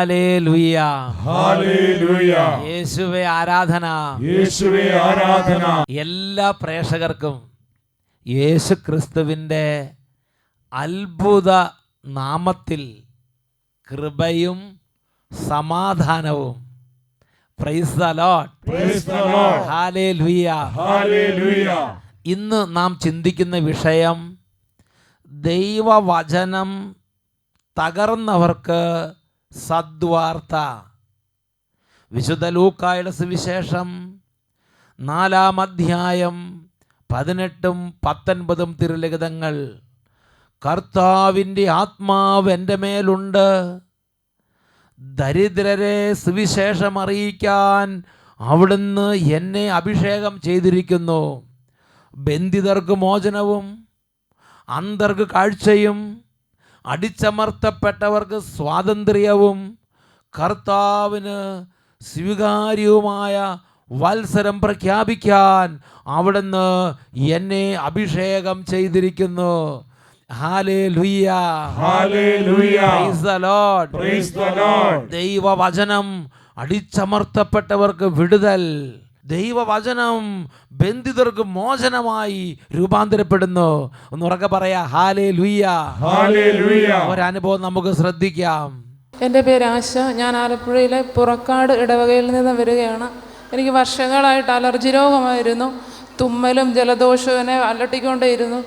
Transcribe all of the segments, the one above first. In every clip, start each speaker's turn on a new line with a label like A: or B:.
A: Hallelujah,
B: hallelujah.
A: യേശുവേ ആരാധന,
B: യേശുവേ ആരാധന.
A: എല്ലാ പ്രേക്ഷകർക്കും യേശു ക്രിസ്തുവിൻ്റെ അത്ഭുത നാമത്തിൽ കൃപയും സമാധാനവും. Price the Lord,
B: praise the Lord,
A: hallelujah,
B: hallelujah.
A: ഇന്ന് നാം ചിന്തിക്കുന്ന വിഷയം ദൈവവചനം തകർന്നവർക്ക് സദ്വാർത്ത. വിശുദ്ധ ലൂക്കായുടെ സുവിശേഷം 4-ാം അധ്യായം 18-19 തിരുലിഖിതങ്ങൾ. കർത്താവിൻ്റെ ആത്മാവ് എൻ്റെ മേലുണ്ട്, ദരിദ്രരെ സുവിശേഷം അറിയിക്കാൻ അവിടുന്ന് എന്നെ അഭിഷേകം ചെയ്തിരിക്കുന്നു. ബന്ധിതർക്ക് മോചനവും, അന്ധർക്ക് കാഴ്ചയും, അടിച്ചമർത്തപ്പെട്ടവർക്ക് സ്വാതന്ത്ര്യവും, കർത്താവിന് സ്വീകാര്യവുമായ വത്സരം പ്രഖ്യാപിക്കാൻ അവിടുന്ന് എന്നെ അഭിഷേകം ചെയ്തിരിക്കുന്നു. Hallelujah,
B: hallelujah.
A: Praise the Lord,
B: praise the Lord.
A: ദൈവവചനം അടിച്ചമർത്തപ്പെട്ടവർക്ക് വിടുതൽ, ദൈവവചനം ബന്ധിതർക്ക് മോചനമായി രൂപാന്തരപ്പെടുന്നു. ഒന്ന് ഉറക്കെ പറയാ, ഹല്ലേലൂയ,
B: ഹല്ലേലൂയ.
A: ഒരനുഭവം നമുക്ക് ശ്രദ്ധിക്കാം.
C: എൻ്റെ പേര് ആശ. ഞാൻ ആലപ്പുഴയിലെ പുറക്കാട് ഇടവകയിൽ നിന്ന് വരികയാണ്. എനിക്ക് വർഷങ്ങളായിട്ട് അലർജി രോഗമായിരുന്നു. തുമ്മലും ജലദോഷവും എന്നെ അലട്ടിക്കൊണ്ടേയിരുന്നു.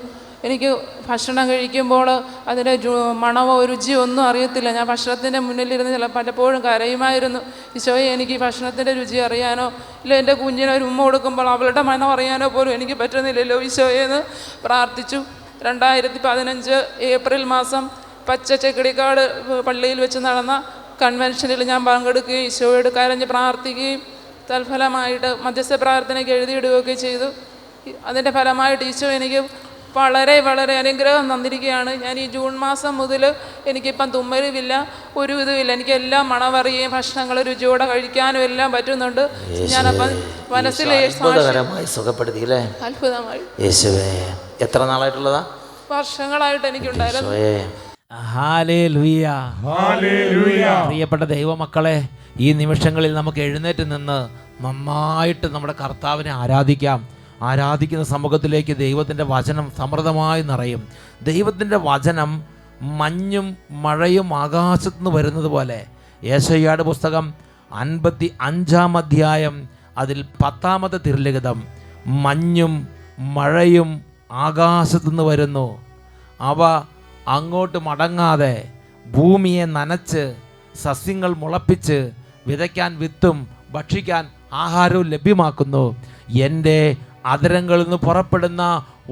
C: എനിക്ക് ഭക്ഷണം കഴിക്കുമ്പോൾ അതിൻ്റെ മണമോ രുചിയോ ഒന്നും അറിയത്തില്ല. ഞാൻ ഭക്ഷണത്തിൻ്റെ മുന്നിലിരുന്ന് പലപ്പോഴും കരയുമായിരുന്നു. ഈശോയെ, എനിക്ക് ഈ ഭക്ഷണത്തിൻ്റെ രുചി അറിയാനോ ഇല്ല എൻ്റെ കുഞ്ഞിന് ഒരു ഉമ്മ കൊടുക്കുമ്പോൾ അവളുടെ മണം അറിയാനോ പോലും എനിക്ക് പറ്റുന്നില്ലല്ലോ ഈശോയെ എന്ന് പ്രാർത്ഥിച്ചു. 2015 ഏപ്രിൽ മാസം പച്ചച്ചക്കിടിക്കാട് പള്ളിയിൽ വെച്ച് നടന്ന കൺവെൻഷനിൽ ഞാൻ പങ്കെടുക്കുകയും ഈശോയോട് കരഞ്ഞ് പ്രാർത്ഥിക്കുകയും തൽഫലമായിട്ട് മധ്യസ്ഥ പ്രാർത്ഥനയ്ക്ക് എഴുതിയിടുകയൊക്കെ ചെയ്തു. അതിൻ്റെ ഫലമായിട്ട് ഈശോ എനിക്ക് വളരെ വളരെ അനുഗ്രഹം തന്നിരിക്കുകയാണ്. ഞാൻ ഈ ജൂൺ മാസം മുതൽ എനിക്കിപ്പം തുമ്മലുമില്ല, ഒരു ഇതുമില്ല. എനിക്കെല്ലാം മണമറിയുകയും ഭക്ഷണങ്ങൾ രുചിയോടെ കഴിക്കാനും എല്ലാം പറ്റുന്നുണ്ട്. ഞാനപ്പം മനസ്സിൽ
A: സുഖപ്പെടുത്തിയില്ലേ?
C: അത്ഭുതമായി.
A: യേശുവേ, എത്ര നാളായിട്ടുള്ളതാ?
C: വർഷങ്ങളായിട്ട് എനിക്കുണ്ടായിരുന്നു.
A: Hallelujah,
B: hallelujah.
A: പ്രിയപ്പെട്ട ദൈവമക്കളെ, ഈ നിമിഷങ്ങളിൽ നമുക്ക് എഴുന്നേറ്റ് നിന്ന് നന്നായിട്ട് നമ്മുടെ കർത്താവിനെ ആരാധിക്കാം. ആരാധിക്കുന്ന സമൂഹത്തിലേക്ക് ദൈവത്തിൻ്റെ വചനം സമൃദ്ധമായി നിറയും. ദൈവത്തിൻ്റെ വചനം മഞ്ഞും മഴയും ആകാശത്തു നിന്ന് വരുന്നത് പോലെ. യേശയ്യായുടെ പുസ്തകം 55-ാം അധ്യായം അതിൽ 10-ാമത്തെ തിരുലിഖിതം, മഞ്ഞും മഴയും ആകാശത്തു നിന്ന് വരുന്നു, അവ അങ്ങോട്ട് മടങ്ങാതെ ഭൂമിയെ നനച്ച് സസ്യങ്ങൾ മുളപ്പിച്ച് വിതയ്ക്കാൻ വിത്തും ഭക്ഷിക്കാൻ ആഹാരവും ലഭ്യമാക്കുന്നു. എൻ്റെ അധരങ്ങളിൽ നിന്ന് പുറപ്പെടുന്ന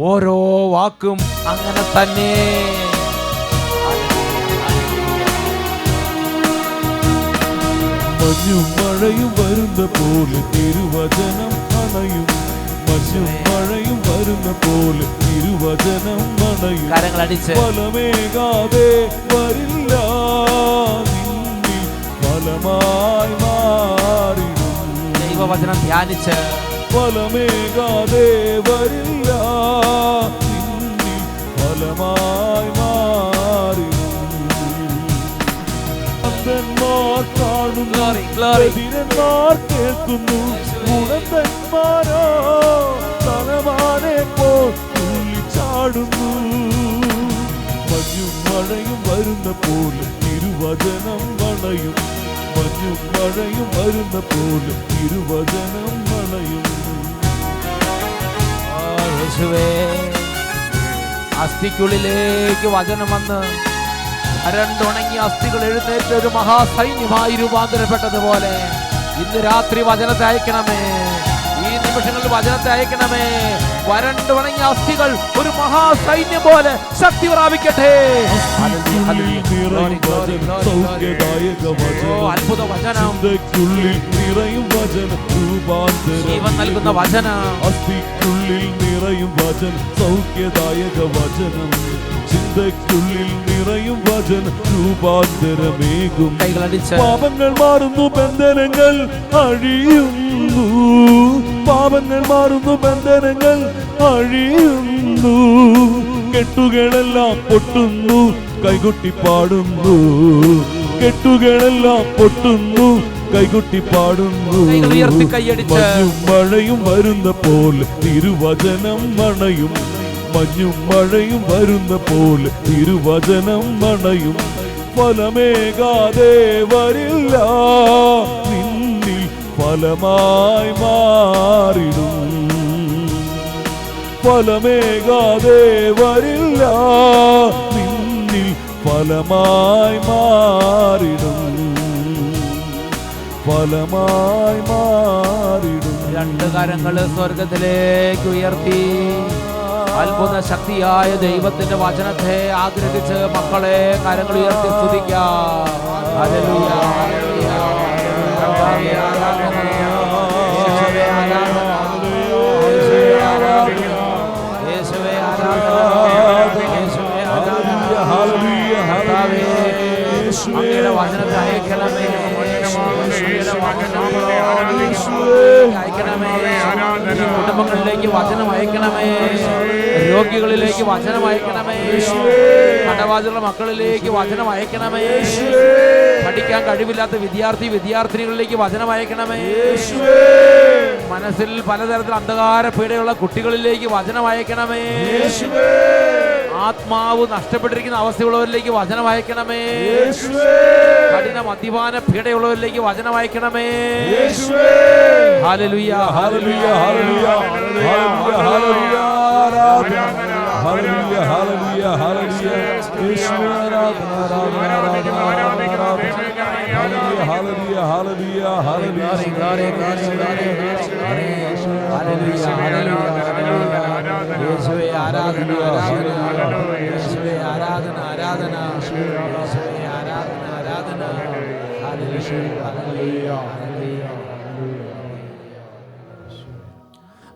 A: ഓരോ വാക്കും അങ്ങനെ തന്നെ.
D: മഞ്ഞും മഴയും വരുന്ന പോലെ തിരുവചനം അണയും. മഞ്ഞും മഴയും വരുന്ന പോലെ തിരുവചനം അണയും.
A: കരങ്ങളടിച്ച്
D: ഫലമേകാതെ വരില്ല, നിന്നിൽ ഫലമായി മാറിടും.
A: ദൈവവചനം ധ്യാനിച്ച്
D: ഫലമേകാതെ വരില്ല, നിന്നിൽ ഫലമായി മാറിടും. അന്ധന്മാർ കാണുന്നു, ബധിരന്മാർ കേൾക്കുന്നു, ഗുണന്മാരോ തലമാനെ പോൽ തുള്ളിച്ചാടുന്നു. മഞ്ഞും മഴയും വരുന്ന പോലെ തിരുവചനം അണയും. മഞ്ഞും മഴയും വരുന്ന പോലെ തിരുവചനം അണയും.
A: യേശുവേ, അസ്ഥിക്കുള്ളിലേക്ക് വചനം വന്ന് വരണ്ടുണങ്ങിയ അസ്ഥികൾ എഴുന്നേറ്റ് ഒരു മഹാസൈന്യമായി രൂപാന്തരപ്പെട്ടതുപോലെ ഇന്ന് രാത്രി വചനത്തെ അയക്കണമേ. ഈ നിമിഷങ്ങളിൽ വചനത്തെ അയക്കണമേ. വരണ്ടുണങ്ങിയ അസ്ഥികൾ ഒരു മഹാസൈന്യം പോലെ ശക്തി പ്രാപിക്കട്ടെ. അത്ഭുത വചനം,
D: നിറയും വചനം,
A: ജീവൻ നൽകുന്ന വചനം,
D: അസ്ഥിക്കുള്ളിൽ നിറയും വചനം, സൗഖ്യദായക വചനം, ചിന്തയ്ക്കുള്ളിൽ നിറയും വചനം, രൂപാന്തരമേകും. പാപങ്ങൾ മാറുന്നു, ബന്ധനങ്ങൾ അഴിയുന്നു. പാപങ്ങൾ മാറുന്നു, ബന്ധനങ്ങൾ അഴിയുന്നു. കെട്ടുകളെല്ലാം പൊട്ടുന്നു, കൈകൊട്ടി പാടുന്നു. കെട്ടുകളെല്ലാം പൊട്ടുന്നു, കൈകൊട്ടി പാടുന്നു.
A: ഉയർത്തി കൈയടിച്ച്
D: മഞ്ഞും മഴയും വരുന്ന പോലെ തിരുവചനം മണയും, മഞ്ഞും മഴയും വരുന്ന പോലെ തിരുവചനം മണയും. ഫലമേകാതെ വരില്ല, നിന്നിൽ ഫലമായി മാറിടും. ഫലമേകാതെ വരില്ല, നിന്നിൽ ഫലമായി മാറിടും, ഫലമായി മാറിടും.
A: രണ്ട് കരങ്ങൾ സ്വർഗത്തിലേക്ക് ഉയർത്തി അത്ഭുത ശക്തിയായ ദൈവത്തിന്റെ വചനത്തെ ആഗ്രഹിച്ച് മക്കളെ കരങ്ങൾ ഉയർത്തി സ്തുതിക്കാം. Hallelujah, hallelujah, hallelujah. യേശുവേ ആരാധന, യേശുവേ ആരാധന. അങ്ങയുടെ വചനത്തെ അയക്കണമേ, അയക്കണമേ. കുടുംബങ്ങളിലേക്ക് വചനം അയക്കണമേ, രോഗികളിലേക്ക് വചനം അയക്കണമേ, കടബാധിതരുടെ മക്കളിലേക്ക് വചനം അയക്കണമേ, പഠിക്കാൻ കഴിവില്ലാത്ത വിദ്യാർത്ഥിനികളിലേക്ക് വചനം അയക്കണമേ, മനസ്സിൽ പലതരത്തിൽ അന്ധകാര പീഡയുള്ള കുട്ടികളിലേക്ക് വചനം അയക്കണമേ, ആത്മാവ് നഷ്ടപ്പെട്ടിരിക്കുന്ന അവസ്ഥയുള്ളവരിലേക്ക് വചനം അയക്കണമേ, കഠിന മദ്യപാന പീഡയുള്ളവരിലേക്ക് വചനം അയക്കണമേ. Hallelujah, hallelujah, hallelujah, hallelujah,
D: hallelujah, hallelujah, hallelujah. യേശുവേ ആരാധന, ആരാധന, ഹല്ലേലൂയ, ഹല്ലേലൂയ, ഹല്ലേലൂയ, ഹല്ലേലൂയ.
A: യേശുവേ ആരാധന, ആരാധന, യേശുവേ ആരാധന, ആരാധന, യേശുവേ ആരാധന, ആരാധന.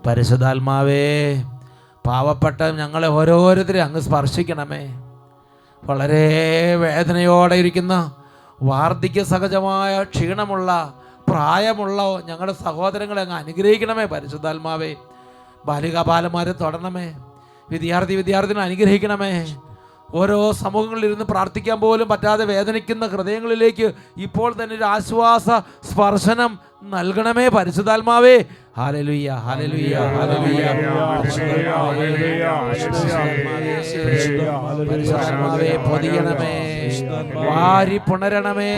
A: പരിശുദ്ധാത്മാവേ, പാവപ്പെട്ട ഞങ്ങളെ ഓരോരുത്തരെയും അങ്ങ് സ്പർശിക്കണമേ. വളരെ വേദനയോടെ ഇരിക്കുന്ന, വാർദ്ധക്യ സഹജമായ ക്ഷീണമുള്ള, പ്രായമുള്ള ഞങ്ങളുടെ സഹോദരങ്ങളെ അങ്ങ് അനുഗ്രഹിക്കണമേ പരിശുദ്ധാത്മാവേ. ബാലികാബാലന്മാരെ തൊടണമേ, വിദ്യാർത്ഥിനെ അനുഗ്രഹിക്കണമേ. ഓരോ സമൂഹങ്ങളിലിരുന്ന് പ്രാർത്ഥിക്കാൻ പോലും പറ്റാതെ വേദനിക്കുന്ന ഹൃദയങ്ങളിലേക്ക് ഇപ്പോൾ തന്നെ ഒരു ആശ്വാസ സ്പർശനം നൽകണമേ പരിശുദ്ധാത്മാവേ. Hallelujah, hallelujah, hallelujah. പരിശുദ്ധാത്മാവേ പൊതിയണമേ, വാരി പുണരണമേ,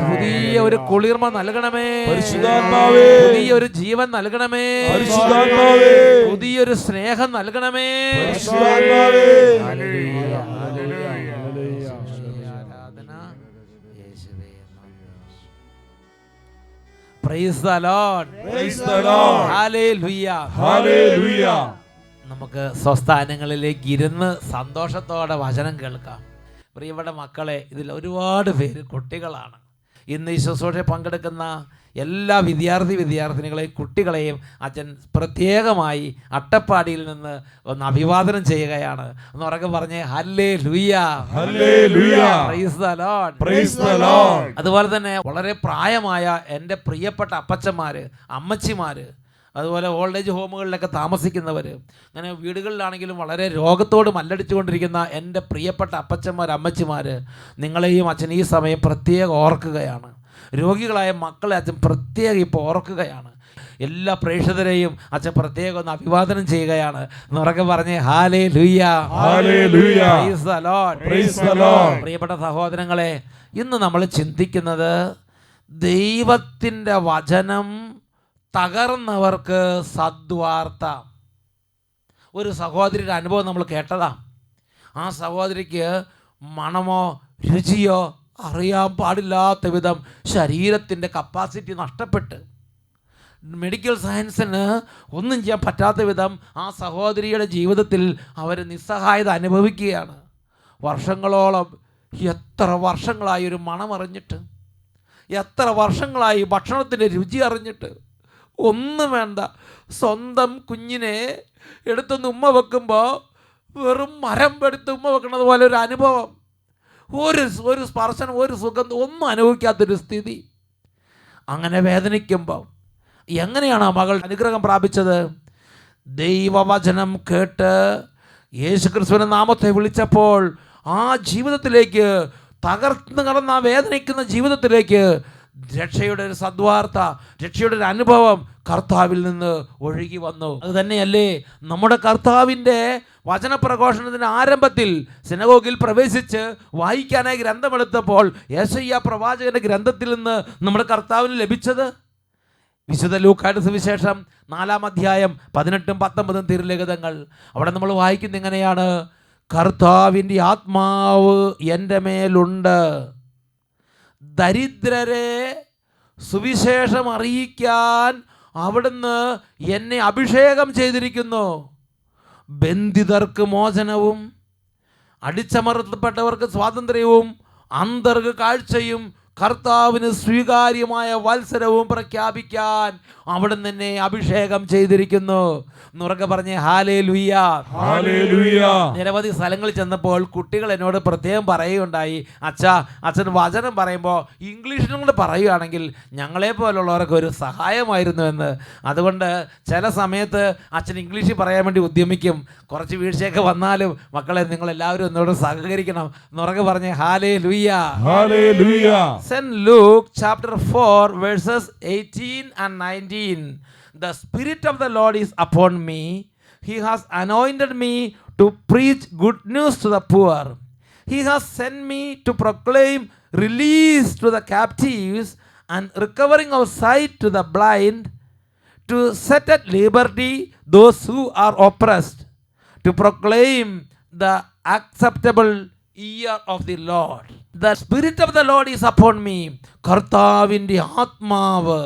A: പുതിയ ഒരു കുളിർമ നൽകണമേ പരിശുദ്ധാത്മാവേ, പുതിയൊരു ജീവൻ നൽകണമേ പരിശുദ്ധാത്മാവേ, പുതിയൊരു സ്നേഹം നൽകണമേ പരിശുദ്ധാത്മാവേ. Hallelujah, hallelujah, hallelujah. ആരാധന യേശുവേ. Praise the Lord.
B: Praise the Lord.
A: Hallelujah.
B: Hallelujah.
A: നമുക്ക് സ്വസ്ഥാനങ്ങളിലേക്ക് ഇരുന്ന് സന്തോഷത്തോടെ വചനം കേൾക്കാം. പ്രിയപ്പെട്ട മക്കളെ, ഇതിൽ ഒരുപാട് പേര് കുട്ടികളാണ്. ഇന്ന് ഈ ശുശ്രൂഷയിൽ പങ്കെടുക്കുന്ന എല്ലാ വിദ്യാർത്ഥിനികളെയും കുട്ടികളെയും അച്ഛൻ പ്രത്യേകമായി അട്ടപ്പാടിയിൽ നിന്ന് ഒന്ന് അഭിവാദനം ചെയ്യുകയാണ്. ഒന്ന് ഉറക്കെ പറഞ്ഞേ, hallelujah,
B: hallelujah,
A: praise the Lord,
B: praise the Lord.
A: അതുപോലെ തന്നെ വളരെ പ്രായമായ എൻ്റെ പ്രിയപ്പെട്ട അപ്പച്ചന്മാർ, അമ്മച്ചിമാർ, അതുപോലെ ഓൾഡ് ഏജ് ഹോമുകളിലൊക്കെ താമസിക്കുന്നവർ, അങ്ങനെ വീടുകളിലാണെങ്കിലും വളരെ രോഗത്തോട് മല്ലടിച്ചുകൊണ്ടിരിക്കുന്ന എൻ്റെ പ്രിയപ്പെട്ട അപ്പച്ചന്മാർ, അമ്മച്ചിമാർ, നിങ്ങളെയും അച്ഛൻ ഈ സമയം പ്രത്യേകം ഓർക്കുകയാണ്. രോഗികളായ മക്കളെ അച്ഛൻ പ്രത്യേകം ഇപ്പോൾ ഓർക്കുകയാണ്. എല്ലാ പ്രേക്ഷകരെയും അച്ഛൻ പ്രത്യേകം ഒന്ന് അഭിവാദനം ചെയ്യുകയാണ്. ഉറക്കെ പറഞ്ഞേ, hallelujah,
B: hallelujah,
A: praise the Lord,
B: praise the Lord.
A: പ്രിയപ്പെട്ട സഹോദരങ്ങളെ, ഇന്ന് നമ്മൾ ചിന്തിക്കുന്നത് ദൈവത്തിൻ്റെ വചനം തകർന്നവർക്ക് സദ്വാർത്ത. ഒരു സഹോദരിയുടെ അനുഭവം നമ്മൾ കേട്ടതാ. ആ സഹോദരിക്ക് മണമോ രുചിയോ അറിയാൻ പാടില്ലാത്ത വിധം ശരീരത്തിൻ്റെ കപ്പാസിറ്റി നഷ്ടപ്പെട്ട് മെഡിക്കൽ സയൻസിന് ഒന്നും ചെയ്യാൻ പറ്റാത്ത വിധം ആ സഹോദരിയുടെ ജീവിതത്തിൽ അവർ നിസ്സഹായത അനുഭവിക്കുകയാണ്. വർഷങ്ങളോളം, എത്ര വർഷങ്ങളായി ഒരു മണമറിഞ്ഞിട്ട്, എത്ര വർഷങ്ങളായി ഭക്ഷണത്തിൻ്റെ രുചി അറിഞ്ഞിട്ട്, ഒന്നും വേണ്ട, സ്വന്തം കുഞ്ഞിനെ എടുത്തൊന്ന് ഉമ്മ വെക്കുമ്പോൾ വെറും മരം എടുത്ത് ഉമ്മ വെക്കുന്നത് പോലെ ഒരു അനുഭവം, ഒരു സ്പർശനം, ഒരു സുഗന്ധം ഒന്നും അനുഭവിക്കാത്തൊരു സ്ഥിതി. അങ്ങനെ വേദനിക്കുമ്പോൾ എങ്ങനെയാണ് ആ മകൾ അനുഗ്രഹം പ്രാപിച്ചത്? ദൈവവചനം കേട്ട് യേശുക്രിസ്തുവിന്റെ നാമത്തെ വിളിച്ചപ്പോൾ ആ ജീവിതത്തിലേക്ക് തകർന്നു കിടന്ന ആ വേദനിക്കുന്ന ജീവിതത്തിലേക്ക് രക്ഷയുടെ ഒരു സദ്വാർത്ത, രക്ഷയുടെ ഒരു അനുഭവം കർത്താവിൽ നിന്ന് ഒഴുകി വന്നു. അത് തന്നെയല്ലേ നമ്മുടെ കർത്താവിൻ്റെ വചനപ്രഘോഷണത്തിൻ്റെ ആരംഭത്തിൽ സിനഗോഗിൽ പ്രവേശിച്ച് വായിക്കാനായി ഗ്രന്ഥമെടുത്തപ്പോൾ യെശയ്യാ പ്രവാചകന്റെ ഗ്രന്ഥത്തിൽ നിന്ന് നമ്മുടെ കർത്താവിന് ലഭിച്ചത് വിശുദ്ധ ലൂക്കായുടെ സുവിശേഷം 4-ാം അധ്യായം 18-19 തിരുലിഖിതങ്ങൾ. അവിടെ നമ്മൾ വായിക്കുന്നത് ഇങ്ങനെയാണ്: കർത്താവിൻ്റെ ആത്മാവ് എൻ്റെ മേലുണ്ട്, ദരിദ്രരെ സുവിശേഷം അറിയിക്കാൻ അവിടുന്ന് എന്നെ അഭിഷേകം ചെയ്തിരിക്കുന്നു, ബന്ധിതർക്ക് മോചനവും അടിച്ചമർത്തപ്പെട്ടവർക്ക് സ്വാതന്ത്ര്യവും അന്ധർക്ക് കാഴ്ചയും കർത്താവിന് സ്വീകാര്യമായ വത്സരവും പ്രഖ്യാപിക്കാൻ അവിടുന്ന് എന്നെ അഭിഷേകം ചെയ്തിരിക്കുന്നു. എന്നുറക്കെ പറഞ്ഞേ ഹല്ലേലൂയ. നിരവധി സ്ഥലങ്ങളിൽ ചെന്നപ്പോൾ കുട്ടികൾ എന്നോട് പ്രത്യേകം പറയുകയുണ്ടായി, അച്ഛൻ വചനം പറയുമ്പോൾ ഇംഗ്ലീഷിലും കൂടെ പറയുകയാണെങ്കിൽ ഞങ്ങളെ പോലുള്ളവർക്ക് ഒരു സഹായമായിരുന്നു എന്ന്. അതുകൊണ്ട് ചില സമയത്ത് അച്ഛൻ ഇംഗ്ലീഷിൽ പറയാൻ വേണ്ടി ഉദ്യമിക്കും. കുറച്ച് വീഴ്ചയൊക്കെ വന്നാലും മക്കളെ നിങ്ങളെല്ലാവരും എന്നോട് സഹകരിക്കണം. എന്നുറക്കെ പറഞ്ഞേ hallelujah. St. Luke chapter 4 verses 18 and 19. The Spirit of the Lord is upon me. He has anointed me to preach good news to the poor. He has sent me to proclaim release to the captives and recovering of sight to the blind, to set at liberty those who are oppressed, to proclaim the acceptable year of the Lord. The Spirit of the Lord is upon me. കർത്താവിൻ്റെ ആത്മാവ്,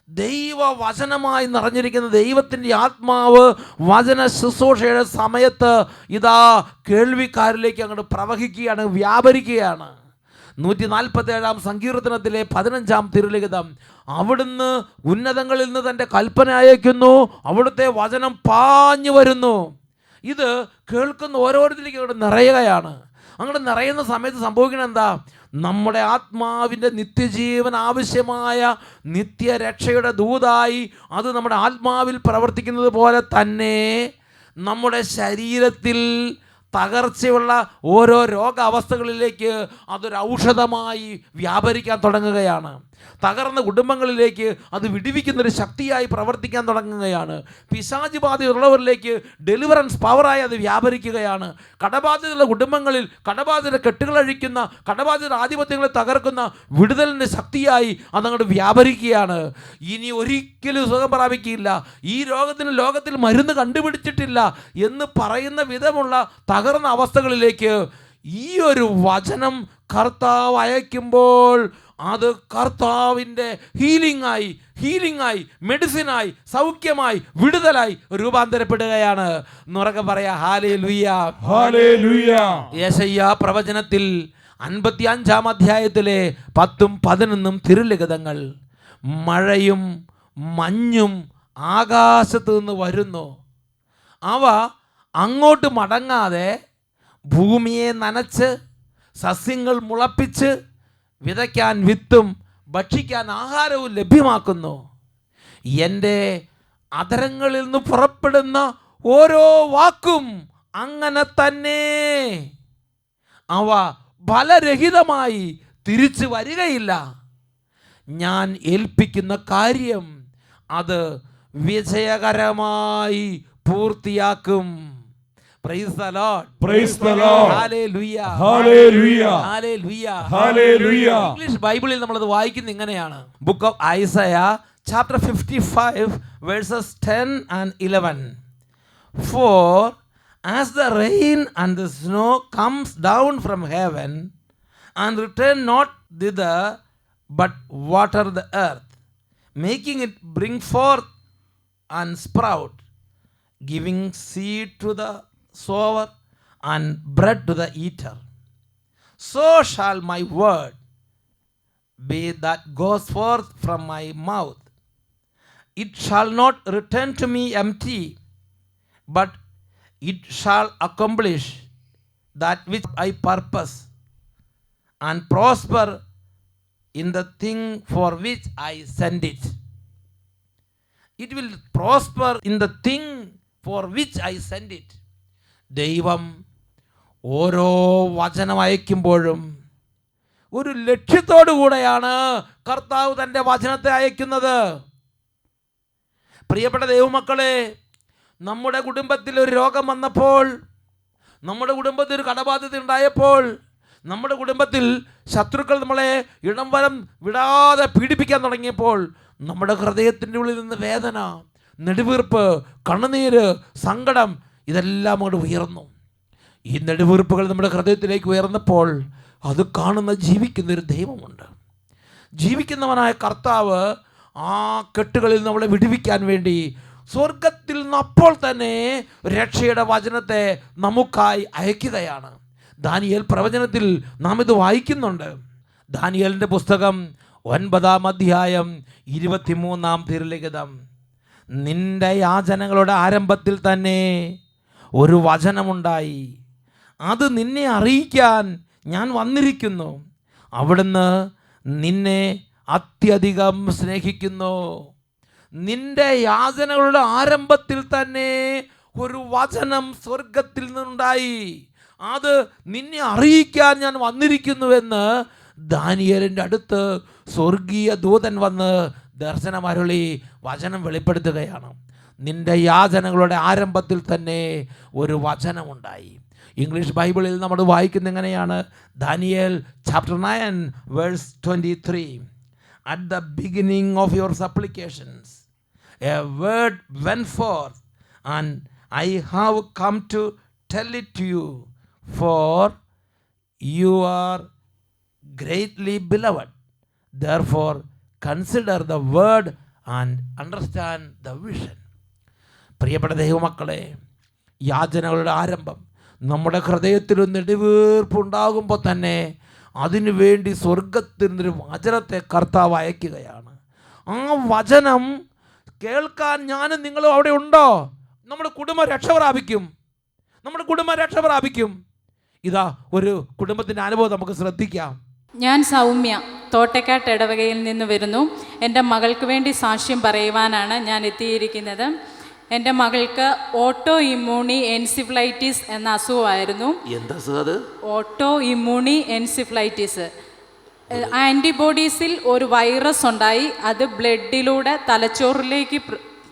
A: ദൈവവചനമായി നിറഞ്ഞിരിക്കുന്ന ദൈവത്തിൻ്റെ ആത്മാവ് വചന ശുശ്രൂഷയുടെ സമയത്ത് ഇതാ കേൾവിക്കാരിലേക്ക് അങ്ങോട്ട് പ്രവഹിക്കുകയാണ്, വ്യാപരിക്കുകയാണ്. 147-ാം സങ്കീർത്തനത്തിലെ 15-ാം തിരുലിഖിതം: അവിടുന്ന് ഉന്നതങ്ങളിൽ നിന്ന് തൻ്റെ കൽപ്പന അയക്കുന്നു, അവിടുത്തെ വചനം പാഞ്ഞു വരുന്നു. ഇത് കേൾക്കുന്ന ഓരോരുത്തരിക്കും അങ്ങോട്ട് നിറയുകയാണ്. അങ്ങോട്ട് നിറയുന്ന സമയത്ത് സംഭവിക്കുന്നത് എന്താ? നമ്മുടെ ആത്മാവിൻ്റെ നിത്യജീവൻ ആവശ്യമായ നിത്യരക്ഷയുടെ ദൂതായി അത് നമ്മുടെ ആത്മാവിൽ പ്രവർത്തിക്കുന്നത് പോലെ തന്നെ നമ്മുടെ ശരീരത്തിൽ തകർച്ചയുള്ള ഓരോ രോഗാവസ്ഥകളിലേക്ക് അതൊരു ഔഷധമായി വ്യാപരിക്കാൻ തുടങ്ങുകയാണ്. തകർന്ന കുടുംബങ്ങളിലേക്ക് അത് വിടുവിക്കുന്നൊരു ശക്തിയായി പ്രവർത്തിക്കാൻ തുടങ്ങുകയാണ്. പിശാച് ബാധയുള്ളവരിലേക്ക് ഡെലിവറൻസ് പവറായി അത് വ്യാപരിക്കുകയാണ്. കടബാധ്യതയുള്ള കുടുംബങ്ങളിൽ കടബാധ്യത കെട്ടുകളഴിക്കുന്ന, കടബാധ്യത ആധിപത്യങ്ങളെ തകർക്കുന്ന വിടുതലിൻ്റെ ശക്തിയായി അതങ്ങോട്ട് വ്യാപരിക്കുകയാണ്. ഇനി ഒരിക്കലും സുഖം പ്രാപിക്കില്ല, ഈ രോഗത്തിന് ലോകത്തിൽ മരുന്ന് കണ്ടുപിടിച്ചിട്ടില്ല എന്ന് പറയുന്ന വിധമുള്ള തകർന്ന അവസ്ഥകളിലേക്ക് ഈ ഒരു വചനം കർത്താവ് അയക്കുമ്പോൾ അത് കർത്താവിൻ്റെ ഹീലിംഗായി മെഡിസിനായി സൗഖ്യമായി വിടുതലായി രൂപാന്തരപ്പെടുകയാണ്. എന്നുറക്കെ പറയാ ഹല്ലേലൂയ. യെശയ്യാ പ്രവചനത്തിൽ 55-ാം അധ്യായത്തിലെ 10-11 തിരുലിഖിതങ്ങൾ: മഴയും മഞ്ഞും ആകാശത്ത് നിന്ന് വരുന്നു, അവ അങ്ങോട്ട് മടങ്ങാതെ ഭൂമിയെ നനച്ച് സസ്യങ്ങൾ മുളപ്പിച്ച് വിതയ്ക്കാൻ വിത്തും ഭക്ഷിക്കാൻ ആഹാരവും ലഭ്യമാക്കുന്നു. എൻ്റെ അധരങ്ങളിൽ നിന്ന് പുറപ്പെടുന്ന ഓരോ വാക്കും അങ്ങനെ തന്നെ, അവ ഫലരഹിതമായി തിരിച്ചു വരികയില്ല. ഞാൻ ഏൽപ്പിക്കുന്ന കാര്യം അത് വിജയകരമായി പൂർത്തിയാക്കും. Praise the Lord.
B: Praise the Lord.
A: Hallelujah.
B: Hallelujah.
A: Hallelujah.
B: Hallelujah.
A: English ബൈബിളിൽ നമ്മൾ അത് വായിക്കുന്നത് ഇങ്ങനെയാണ്. Book of Isaiah chapter 55 verses 10 and 11. For as the rain and the snow comes down from heaven and return not thither but water the earth, making it bring forth and sprout, giving seed to the sower and bread to the eater, so shall my word be that goes forth from my mouth. It shall not return to me empty, but it shall accomplish that which I purpose and prosper in the thing for which I send it. It will prosper in the thing for which I send it. ദൈവം ഓരോ വചനം അയക്കുമ്പോഴും ഒരു ലക്ഷ്യത്തോടു കൂടെയാണ് കർത്താവ് തൻ്റെ വചനത്തെ അയക്കുന്നത്. പ്രിയപ്പെട്ട ദൈവമക്കളെ, നമ്മുടെ കുടുംബത്തിൽ ഒരു രോഗം വന്നപ്പോൾ, നമ്മുടെ കുടുംബത്തിൽ ഒരു കടബാധ്യത ഉണ്ടായപ്പോൾ, നമ്മുടെ കുടുംബത്തിൽ ശത്രുക്കൾ നമ്മളെ ഇടം വലം വിടാതെ പീഡിപ്പിക്കാൻ തുടങ്ങിയപ്പോൾ നമ്മുടെ ഹൃദയത്തിൻ്റെ ഉള്ളിൽ നിന്ന് വേദന, നെടുവീർപ്പ്, കണ്ണുനീര്, സങ്കടം ഇതെല്ലാം അങ്ങോട്ട് ഉയർന്നു. ഈ നെടുവീർപ്പുകൾ നമ്മുടെ ഹൃദയത്തിലേക്ക് ഉയർന്നപ്പോൾ അത് കാണുന്ന ജീവിക്കുന്നൊരു ദൈവമുണ്ട്. ജീവിക്കുന്നവനായ കർത്താവ് ആ കെട്ടുകളിൽ നമ്മളെ വിടുവിക്കാൻ വേണ്ടി സ്വർഗത്തിൽ നിന്ന് അപ്പോൾ തന്നെ രക്ഷയുടെ വചനത്തെ നമുക്കായി അയക്കുകയാണ്. ദാനിയേൽ പ്രവചനത്തിൽ നാം ഇത് വായിക്കുന്നുണ്ട്. ദാനിയേലിൻ്റെ പുസ്തകം 9-ാം അധ്യായം 23-ാം തിരുലിഖിതം. നിന്റെ യാചനകളുടെ ആരംഭത്തിൽ തന്നെ ഒരു വചനമുണ്ടായി, അത് നിന്നെ അറിയിക്കാൻ ഞാൻ വന്നിരിക്കുന്നു. അവിടുന്ന് നിന്നെ അത്യധികം സ്നേഹിക്കുന്നു. നിന്റെ യാചനകളുടെ ആരംഭത്തിൽ തന്നെ ഒരു വചനം സ്വർഗത്തിൽ നിന്നുണ്ടായി, അത് നിന്നെ അറിയിക്കാൻ ഞാൻ വന്നിരിക്കുന്നുവെന്ന് ദാനിയേലിൻ്റെ അടുത്ത് സ്വർഗീയ ദൂതൻ വന്ന് ദർശനമരുളി വചനം വെളിപ്പെടുത്തുകയാണ്. നിന്റെ യാചനകളുടെ ആരംഭത്തിൽ തന്നെ ഒരു വചനമുണ്ടായി. ഇംഗ്ലീഷ് ബൈബിളിൽ നമ്മൾ വായിക്കുന്ന എങ്ങനെയാണ്? Daniel chapter 9 verse 23. At the beginning of your supplications, a word went forth, and I have come to tell it to you, for you are greatly beloved. Therefore, consider the word and understand the vision. പ്രിയപ്പെട്ട ദൈവമക്കളെ, യാചനകളുടെ ആരംഭം നമ്മുടെ ഹൃദയത്തിൽ നെടുവീർപ്പുണ്ടാകുമ്പോൾ തന്നെ അതിനു വേണ്ടി സ്വർഗത്തിൽ നിന്നൊരു വചനത്തെ കർത്താവ് അയക്കുകയാണ്. ആ വചനം കേൾക്കാൻ ഞാനും നിങ്ങളും അവിടെ ഉണ്ടോ? നമ്മുടെ കുടുംബം രക്ഷ പ്രാപിക്കും. നമ്മുടെ കുടുംബം രക്ഷ പ്രാപിക്കും. ഇതാ ഒരു കുടുംബത്തിൻ്റെ അനുഭവം നമുക്ക് ശ്രദ്ധിക്കാം.
E: ഞാൻ സൗമ്യ, തോട്ടക്കാട്ട് ഇടവകയിൽ നിന്ന് വരുന്നു. എൻ്റെ മകൾക്ക് വേണ്ടി സാക്ഷ്യം പറയുവാനാണ് ഞാൻ എത്തിയിരിക്കുന്നത്. എൻ്റെ മകൾക്ക് ഓട്ടോ ഇമ്മ്യൂണി എൻസിഫ്ലൈറ്റിസ് എന്ന അസുഖമായിരുന്നു.
A: എന്താ അത്?
E: ഓട്ടോ ഇമ്മ്യൂണി എൻസിഫ്ലൈറ്റിസ്. ആൻറ്റിബോഡീസിൽ ഒരു വൈറസ് ഉണ്ടായി. അത് ബ്ലഡിലൂടെ തലച്ചോറിലേക്ക്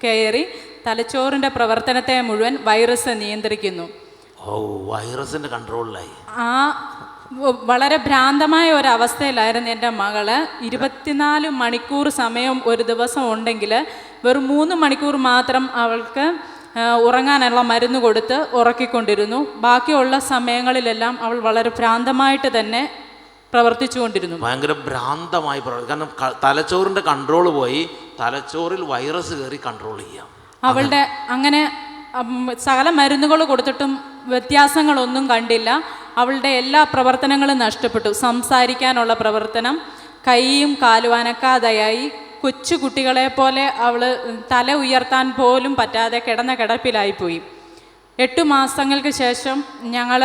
E: കയറി തലച്ചോറിൻ്റെ പ്രവർത്തനത്തെ മുഴുവൻ വൈറസ് നിയന്ത്രിക്കുന്നു.
A: വൈറസിൻ്റെ കൺട്രോളിലായി.
E: ആ വളരെ ഭ്രാന്തമായ ഒരവസ്ഥയിലായിരുന്നു എൻ്റെ മകള്. 24 മണിക്കൂർ സമയം ഒരു ദിവസം ഉണ്ടെങ്കിൽ വെറും 3 മണിക്കൂർ മാത്രം അവൾക്ക് ഉറങ്ങാനുള്ള മരുന്ന് കൊടുത്ത് ഉറക്കിക്കൊണ്ടിരുന്നു. ബാക്കിയുള്ള സമയങ്ങളിലെല്ലാം അവൾ വളരെ ഭ്രാന്തമായിട്ട് തന്നെ പ്രവർത്തിച്ചുകൊണ്ടിരുന്നു.
A: ഭയങ്കര ഭ്രാന്തമായി കാരണം തലച്ചോറിൻ്റെ കൺട്രോൾ പോയി, തലച്ചോറിൽ വൈറസ് കയറി കൺട്രോൾ ചെയ്യാം.
E: അവളുടെ അങ്ങനെ സകല മരുന്നുകൾ കൊടുത്തിട്ടും വ്യത്യാസങ്ങളൊന്നും കണ്ടില്ല. അവളുടെ എല്ലാ പ്രവർത്തനങ്ങളും നഷ്ടപ്പെട്ടു. സംസാരിക്കാനുള്ള പ്രവർത്തനം, കൈയും കാലും അനക്കാതെയായി. കൊച്ചു കുട്ടികളെ പോലെ അവൾ തല ഉയർത്താൻ പോലും പറ്റാതെ കിടന്ന കിടപ്പിലായിപ്പോയി. 8 മാസങ്ങൾക്ക് ശേഷം ഞങ്ങൾ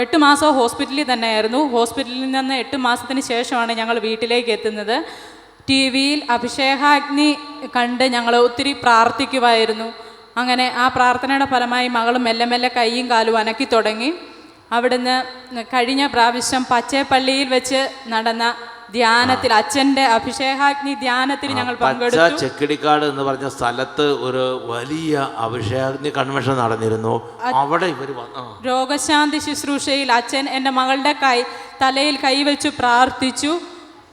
E: 8 മാസം ഹോസ്പിറ്റലിൽ തന്നെയായിരുന്നു. ഹോസ്പിറ്റലിൽ നിന്ന് 8 മാസത്തിന് ശേഷമാണ് ഞങ്ങൾ വീട്ടിലേക്ക് എത്തുന്നത്. TV-യിൽ അഭിഷേകാഗ്നി കണ്ട് ഞങ്ങൾ ഒത്തിരി പ്രാർത്ഥിക്കുമായിരുന്നു. അങ്ങനെ ആ പ്രാർത്ഥനയുടെ ഫലമായി മകൾ മെല്ലെ മെല്ലെ കൈയും കാലും അനക്കി തുടങ്ങി. അവിടുന്ന് കഴിഞ്ഞ പ്രാവശ്യം പച്ചേപ്പള്ളിയിൽ വെച്ച് നടന്ന ധ്യാനത്തിൽ, അച്ഛൻ്റെ അഭിഷേകാഗ്നി ധ്യാനത്തിൽ ഞങ്ങൾ പങ്കെടുത്തു.
A: ചെക്കിടിക്കാട് എന്ന് പറഞ്ഞ സ്ഥലത്ത് ഒരു വലിയ അഭിഷേകാഗ്നി കൺവെൻഷൻ നടന്നിരുന്നു. അവിടെ ഇവർ
E: രോഗശാന്തി ശുശ്രൂഷയിൽ അച്ഛൻ എൻ്റെ മകളുടെ തലയിൽ കൈവച്ച് പ്രാർത്ഥിച്ചു.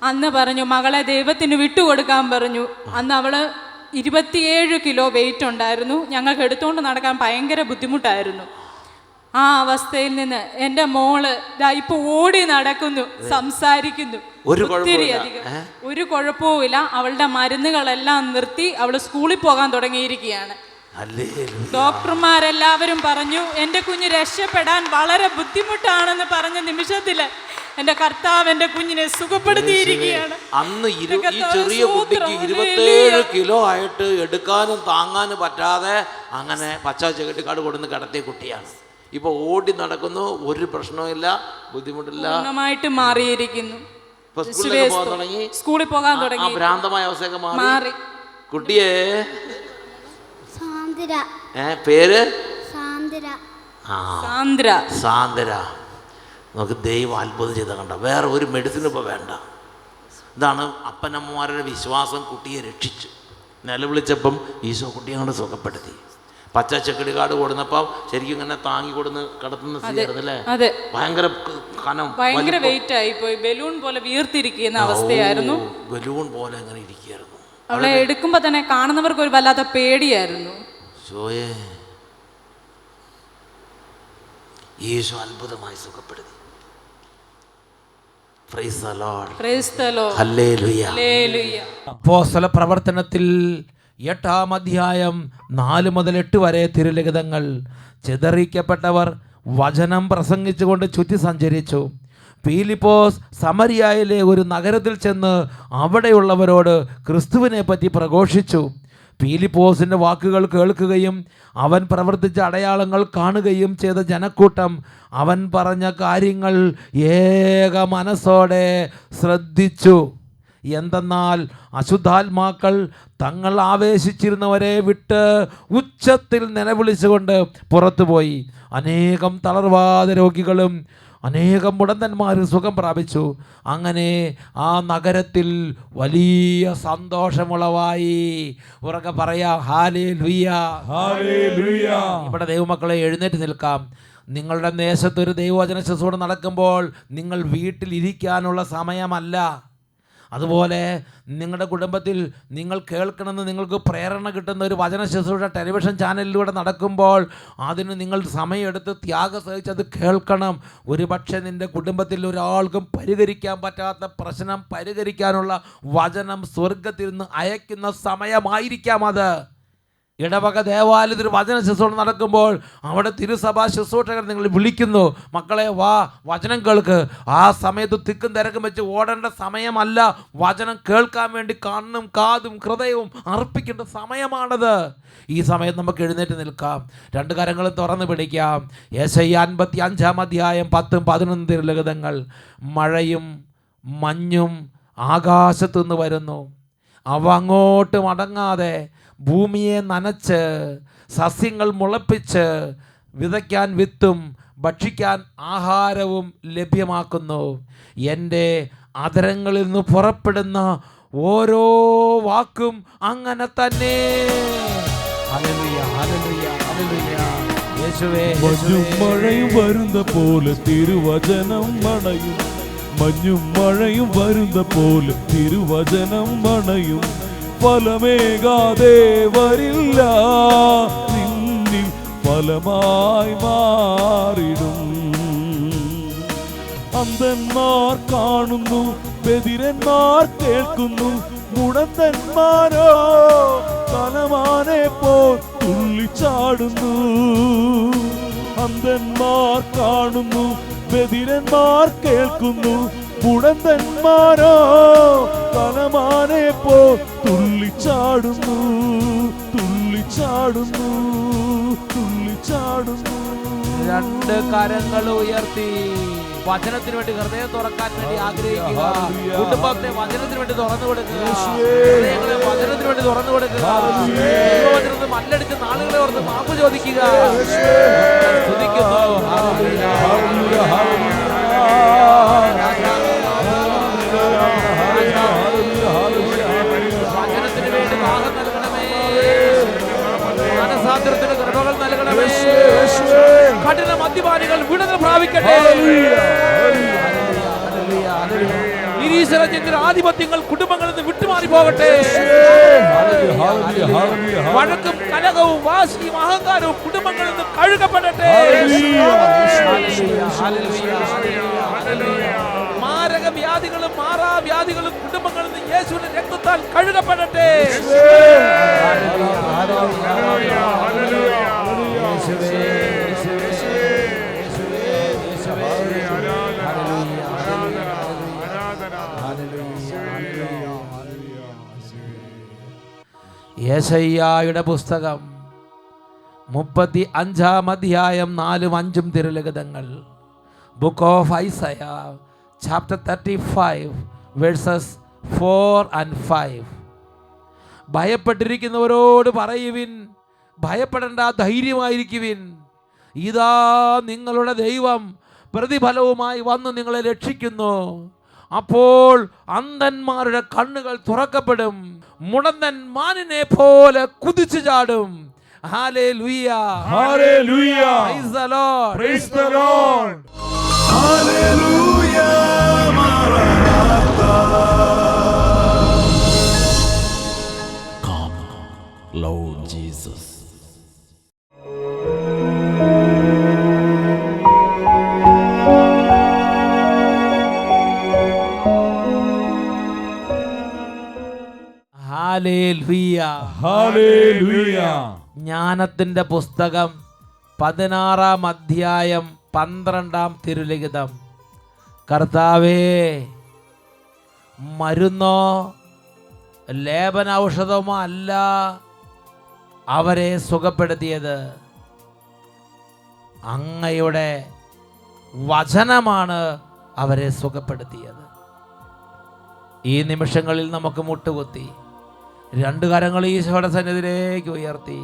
E: അന്ന് പറഞ്ഞു മകളെ ദൈവത്തിന് വിട്ടുകൊടുക്കാൻ പറഞ്ഞു. അന്ന് അവള് 27 കിലോ വെയിറ്റ് ഉണ്ടായിരുന്നു. ഞങ്ങൾക്ക് എടുത്തുകൊണ്ട് നടക്കാൻ ഭയങ്കര ബുദ്ധിമുട്ടായിരുന്നു. ആ അവസ്ഥയിൽ നിന്ന് എൻ്റെ മോള് ഇപ്പോൾ ഓടി നടക്കുന്നു, സംസാരിക്കുന്നു. ഒത്തിരി അധികം ഒരു കുഴപ്പവുമില്ല. അവളുടെ മരുന്നുകളെല്ലാം നിർത്തി അവൾ സ്കൂളിൽ പോകാൻ തുടങ്ങിയിരിക്കുകയാണ്. ഡോക്ടർമാരെല്ലാവരും പറഞ്ഞു എൻ്റെ കുഞ്ഞ് രക്ഷപ്പെടാൻ വളരെ ബുദ്ധിമുട്ടാണെന്ന് പറഞ്ഞ നിമിഷത്തിൽ എൻ്റെ കർത്താവ് എൻ്റെ കുഞ്ഞിനെ സുഖപ്പെടുത്തിയിരിക്കുകയാണ്.
A: അന്ന് ഈ ചെറിയ കുട്ടിക്ക് 27 കിലോ ആയിട്ട് എടുക്കാനും താങ്ങാനും പറ്റാതെ അങ്ങനെ പച്ച ചെകിട്ടിക്കാട് കൊടുന്ന് കിടത്തിയ കുട്ടിയാണ്. ഇപ്പൊ ഓടി നടക്കുന്നു, ഒരു പ്രശ്നവുമില്ല, ബുദ്ധിമുട്ടില്ല,
E: പൂർണ്ണമായിട്ട് മാറിയിരിക്കുന്നു. സ്കൂളിൽ പോകാൻ തുടങ്ങി.
A: ഭ്രാന്തമായ അവസ്ഥയൊക്കെ മാറി. കുട്ടിയെ പേര് സാന്ദ്ര. നമുക്ക് ദൈവം അത്ഭുതം ചെയ്ത കണ്ട. വേറെ ഒരു മെഡിസിനും ഇപ്പോൾ വേണ്ട. ഇതാണ് അപ്പനമ്മമാരുടെ വിശ്വാസം. കുട്ടിയെ രക്ഷിച്ചു. നിലവിളിച്ചപ്പം ഈശോ കുട്ടിയെ കൊണ്ട് സുഖപ്പെടുത്തി. പച്ച ചെക്കടി കാർഡ് കൊടുന്നപ്പോൾ ശരിക്കും ഇങ്ങനെ താങ്ങി കൊടുന്ന് കിടത്തുന്ന സ്ഥിതിയായിരുന്നല്ലേ? ഭയങ്കര കനം,
E: ഭയങ്കര വെയിറ്റ് ആയി പോയി. ബലൂൺ പോലെ വീർത്തിരിക്കുന്ന അവസ്ഥയായിരുന്നു.
A: ബലൂൺ പോലെ ഇങ്ങനെ ഇരിക്കുകയായിരുന്നു.
E: അവളെ എടുക്കുമ്പോൾ തന്നെ കാണുന്നവർക്ക് ഒരു വല്ലാത്ത പേടിയായിരുന്നു.
A: ഈശോ അത്ഭുതമായി സുഖപ്പെടുത്തി. അപ്പോസ്തല പ്രവർത്തനത്തിൽ 8-ാം അധ്യായം 4 മുതൽ 8 വരെ തിരുലിഖിതങ്ങൾ. ചിതറിക്കപ്പെട്ടവർ വചനം പ്രസംഗിച്ചുകൊണ്ട് ചുറ്റി സഞ്ചരിച്ചു. ഫിലിപ്പോസ് സമരിയായിലെ ഒരു നഗരത്തിൽ ചെന്ന് അവിടെയുള്ളവരോട് ക്രിസ്തുവിനെ പറ്റി പ്രഘോഷിച്ചു. ഫിലിപ്പോസിൻ്റെ വാക്കുകൾ കേൾക്കുകയും അവൻ പ്രവർത്തിച്ച അടയാളങ്ങൾ കാണുകയും ചെയ്ത ജനക്കൂട്ടം അവൻ പറഞ്ഞ കാര്യങ്ങൾ ഏക മനസ്സോടെ ശ്രദ്ധിച്ചു. എന്തെന്നാൽ അശുദ്ധാത്മാക്കൾ തങ്ങൾ ആവേശിച്ചിരുന്നവരെ വിട്ട് ഉച്ചത്തിൽ നിലവിളിച്ചുകൊണ്ട് പുറത്തുപോയി. അനേകം തളർവാദ രോഗികളും അനേകം മുടന്തന്മാർ സുഖം പ്രാപിച്ചു. അങ്ങനെ ആ നഗരത്തിൽ വലിയ സന്തോഷമുളവായി. ഉറക്കെ പറയാം, ഹല്ലേലൂയ, ഹല്ലേലൂയ. ഇവിടെ ദൈവമക്കളെ എഴുന്നേറ്റ് നിൽക്കാം. നിങ്ങളുടെ ദേശത്തൊരു ദൈവവചന ശുശ്രൂഷ നടക്കുമ്പോൾ നിങ്ങൾ വീട്ടിലിരിക്കാനുള്ള സമയമല്ല. അതുപോലെ നിങ്ങളുടെ കുടുംബത്തിൽ നിങ്ങൾ കേൾക്കണമെന്ന് നിങ്ങൾക്ക് പ്രേരണ കിട്ടുന്ന ഒരു വചന ശുശ്രൂഷ ടെലിവിഷൻ ചാനലിലൂടെ നടക്കുമ്പോൾ അതിന് നിങ്ങൾ സമയമെടുത്ത് ത്യാഗം സഹിച്ച് അത് കേൾക്കണം. ഒരുപക്ഷെ നിൻ്റെ കുടുംബത്തിൽ ഒരാൾക്കും പരിഹരിക്കാൻ പറ്റാത്ത പ്രശ്നം പരിഹരിക്കാനുള്ള വചനം സ്വർഗത്തിൽ നിന്ന് അയക്കുന്ന സമയമായിരിക്കാം അത്. ഇടവക ദേവാലയത്തിൽ വചന ശുശ്രൂഷ നടക്കുമ്പോൾ അവിടെ തിരുസഭാ ശുശ്രൂഷകർ നിങ്ങൾ വിളിക്കുന്നു, മക്കളെ വാ വചനം കേൾക്ക്. ആ സമയത്ത് തിക്കും തിരക്കും വെച്ച് ഓടേണ്ട സമയമല്ല. വചനം കേൾക്കാൻ വേണ്ടി കണ്ണും കാതും ഹൃദയവും അർപ്പിക്കേണ്ട സമയമാണത്. ഈ സമയത്ത് നമുക്ക് എഴുന്നേറ്റ് നിൽക്കാം, 2 കരങ്ങളും തുറന്ന് പിടിക്കാം. യെശയ്യാ 55-ാം അധ്യായം 10-11 തിരുലിഖിതങ്ങൾ. മഴയും മഞ്ഞും ആകാശത്തുനിന്ന് വരുന്നു. അവ അങ്ങോട്ട് മടങ്ങാതെ ഭൂമിയെ നനച്ച് സസ്യങ്ങൾ മുളപ്പിച്ച് വിതയ്ക്കാൻ വിത്തും ഭക്ഷിക്കാൻ ആഹാരവും ലഭ്യമാക്കുന്നു. എൻ്റെ അധരങ്ങളിൽ നിന്ന് പുറപ്പെടുന്ന ഓരോ വാക്കും അങ്ങനെ തന്നെ. Hallelujah, hallelujah, hallelujah. യേശുവേ,
D: മഞ്ഞും മഴയും വരുന്ന പോലെ തിരുവചനം മണയും. മഞ്ഞും മഴയും വരുന്ന പോലെ തിരുവചനം മണയും. ഫലമേകാതെ വരില്ല, നിന്നിൽ ഫലമായി മാറിടും. അന്ധന്മാർ കാണുന്നു, ബധിരന്മാർ കേൾക്കുന്നു, മുടന്തന്മാരോ തലമാനെ പോൽ തുള്ളിച്ചാടുന്നു. അന്ധന്മാർ കാണുന്നു, ബധിരന്മാർ കേൾക്കുന്നു, മുടന്തന്മാരോ തലമാനെ പോ തുള്ളിച്ചാടുന്നു, തുള്ളിച്ചാടുന്നു, തുള്ളിച്ചാടുന്നു.
A: 2 കരങ്ങൾ ഉയർത്തി വചനത്തിന് വേണ്ടി ഹൃദയം തുറക്കാൻ വേണ്ടി ആഗ്രഹിക്കുക. കുടുംബത്തെ വചനത്തിന് വേണ്ടി തുറന്നു കൊടുക്കുക. ഹൃദയങ്ങളെ വചനത്തിന് വേണ്ടി തുറന്നു കൊടുക്കുക. ദൈവവചനത്തിൽ മല്ലടിച്ച് നാളുകളെ ഓർത്ത് മാപ്പ് ചോദിക്കുക. സ്തുതിക്കുന്നു. വചനത്തിന് വേണ്ടി ദാഹം നൽകണമേ. മാനസാന്തരത്തിന് കൃപകൾ നൽകണമേ. കഠിന മദ്യപാനികൾ വിടുതൽ പ്രാപിക്കട്ടെ. നിരീശ്വരചിന്ത ആധിപത്യങ്ങൾ കുടുംബങ്ങളിൽ നിന്ന് വിട്ടുമാറി പോകട്ടെ. വഴക്കും കലഹവും വാശിയും അഹങ്കാരവും കുടുംബങ്ങളിൽ നിന്ന് കഴുകപ്പെടട്ടെ. മാരകവ്യാധികളും മാറാവ്യാധികളും കുടുംബങ്ങളിൽ നിന്ന് യേശുവിന്റെ രക്തത്താൽ കഴുകപ്പെടട്ടെ. യെശയ്യായുടെ പുസ്തകം 35-ാം അധ്യായം 4-5 തിരുലിഖിതങ്ങൾ. Book of Isaiah chapter 35 verses 4 and 5. ഭയപ്പെട്ടിരിക്കുന്നവരോട് പറയുവിൻ, ഭയപ്പെടേണ്ട, ധൈര്യമായിരിക്കുവിൻ. ഇതാ നിങ്ങളുടെ ദൈവം പ്രതിഫലവുമായി വന്ന് നിങ്ങളെ രക്ഷിക്കുന്നു. അപ്പോൾ അന്ധന്മാരുടെ കണ്ണുകൾ തുറക്കപ്പെടും, മുടന്തൻ മാനിനെ പോലെ കുതിച്ചു ചാടും. Hallelujah,
B: hallelujah,
A: praise the Lord,
B: praise the Lord, hallelujah, മാറാനാഥാ.
A: Come, Lord Jesus. Hallelujah,
B: hallelujah.
A: ജ്ഞാനത്തിൻ്റെ പുസ്തകം 16-ാം അധ്യായം 12-ാം തിരുലിഖിതം. കർത്താവേ, മരുന്നോ ലേപന ഔഷധമോ അല്ല അവരെ സുഖപ്പെടുത്തിയത്, അങ്ങയുടെ വചനമാണ് അവരെ സുഖപ്പെടുത്തിയത്. ഈ നിമിഷങ്ങളിൽ നമുക്ക് മുട്ടുകുത്തി രണ്ട് കരങ്ങൾ ഈശോയുടെ സന്നിധിയിലേക്ക് ഉയർത്തി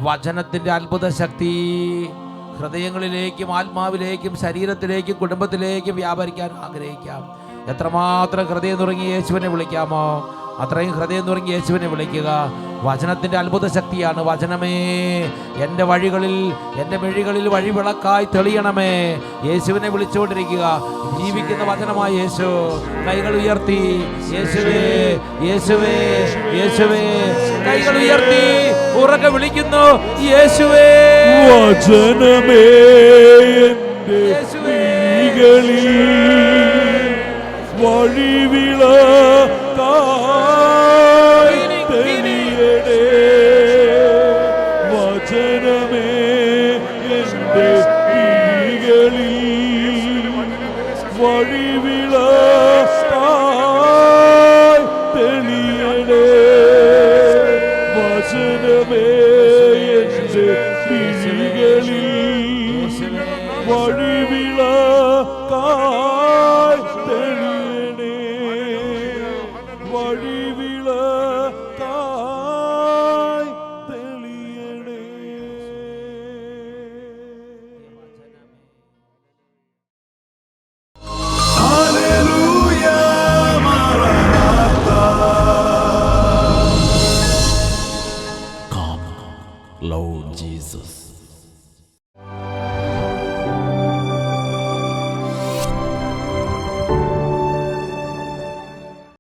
A: വചനത്തിൻ്റെ അത്ഭുത ശക്തി ഹൃദയങ്ങളിലേക്കും ആത്മാവിലേക്കും ശരീരത്തിലേക്കും കുടുംബത്തിലേക്കും വ്യാപരിക്കാൻ ആഗ്രഹിക്കാം. എത്രമാത്രം ഹൃദയം നുറുങ്ങി യേശുവിനെ വിളിക്കാമോ അത്രയും ഹൃദയം നുറുങ്ങി യേശുവിനെ വിളിക്കുക. വചനത്തിൻ്റെ അത്ഭുത ശക്തിയാണ്. വചനമേ, എൻ്റെ വഴികളിൽ, എൻ്റെ മിഴികളിൽ വഴിവിളക്കായി തെളിയണമേ. യേശുവിനെ വിളിച്ചുകൊണ്ടിരിക്കുക. ജീവിക്കുന്ന വചനമായ യേശു. കൈകൾ ഉയർത്തി യേശുവേ, യേശുവേ, യേശുവേ. കൈകൾ ഉയർത്തി ഉറക്കെ വിളിക്കുന്നു, യേശുവേ.
B: വചനമേ, എൻ്റെ മിഴികളിൽ വഴിവിളക്കായി തെളിയണേ. വചനമേ, എൻ്റെ മിഴികളിൽ വഴിവിളക്കായി തെളിയണേ. വചനമേ, എൻ്റെ മിഴികളിൽ വഴിവിളക്കായി